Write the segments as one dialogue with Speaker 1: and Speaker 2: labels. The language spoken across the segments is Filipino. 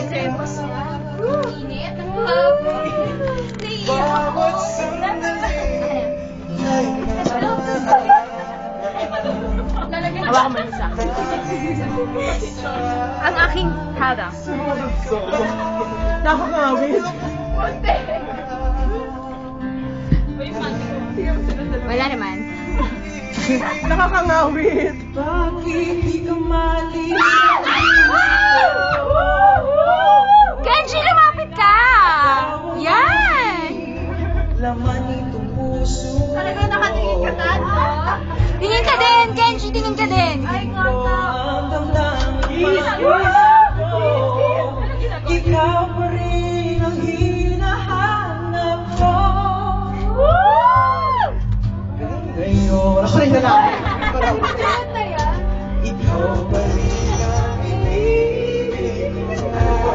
Speaker 1: Reservos na. Init. Ang hapon. Naiiyak ako.
Speaker 2: Hawakan mo isa. Ang aking hada.
Speaker 3: Nakakawit.
Speaker 2: Wala naman.
Speaker 3: Nakakangawit. Bakit di ka mali?
Speaker 2: Kenji, lumapit ka! Yan!
Speaker 3: Laman itong puso.
Speaker 1: Talaga nakatingin ka ka, no?
Speaker 2: Tingin ka din, Kenji, tingin ka din.
Speaker 1: Ay, kata.
Speaker 3: Ang damdamin ko. Ikaw pa rin ang hinahanap ko. Ngayon, ako rin na lang.
Speaker 1: Lahat na yan.
Speaker 3: Ikaw pa rin ang inibig ko.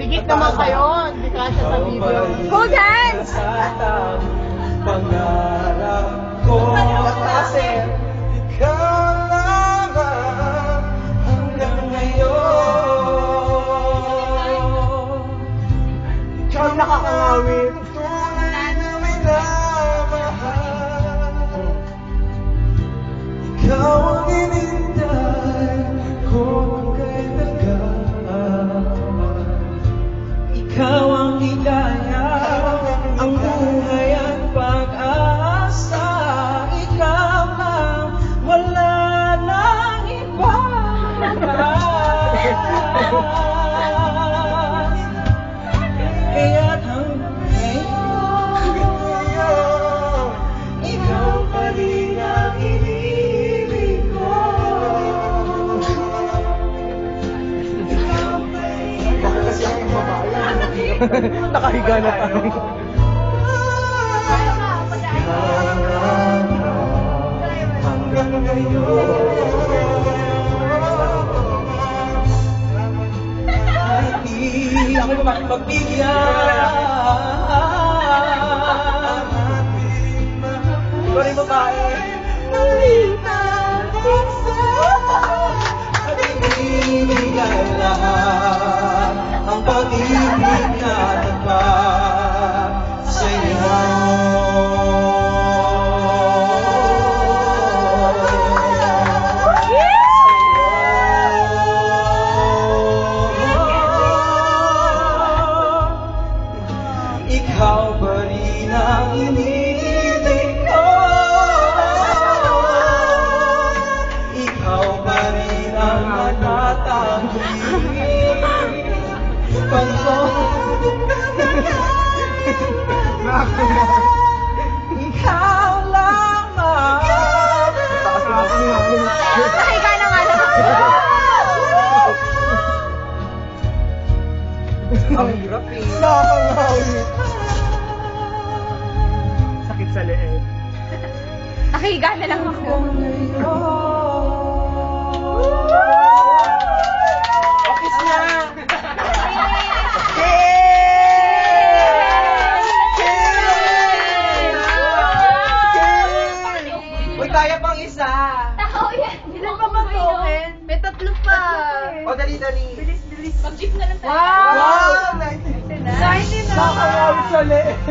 Speaker 4: Dikit naman kayo, hindi kasya sa video.
Speaker 2: Hold hands!
Speaker 3: Pangarap ko kasi ikaw lang hanggang ngayon.
Speaker 4: Ikaw nakakangawit.
Speaker 3: Tunay na minamahal. Ikaw ang inintay ko kay tagal. Ikaw ang ligaya, ang buhay at pag-asa. Ikaw lang, wala nang iba. Kaya't hanggang ngayon, ikaw pa rin ang inibig ko.
Speaker 4: Bakit kasi ang babae?
Speaker 3: Nakahiga na tayo. Hanggang ngayon, hindi ako mapagbigyan. Ikaw rin babae. At ibigay lahat ang pag-ibig na tagpa sa'yo. Ikaw pa rin ang iniibig ko. Ikaw pa rin ang natatangging ikaw lamang.
Speaker 2: Nakahiga na nga lang.
Speaker 3: Ang hirap eh. Nakakangawit.
Speaker 4: Sakit sa leeg.
Speaker 2: Nakahiga na lang ako.
Speaker 3: Office na! Uy, kaya pang isa!
Speaker 1: Tao yan.
Speaker 4: Ilan pa ba token? May tatlo pa.
Speaker 3: O, dali-dali.
Speaker 1: Mag-jeep na lang tayo.
Speaker 3: Wow!
Speaker 4: Nakakangawit sa leeg.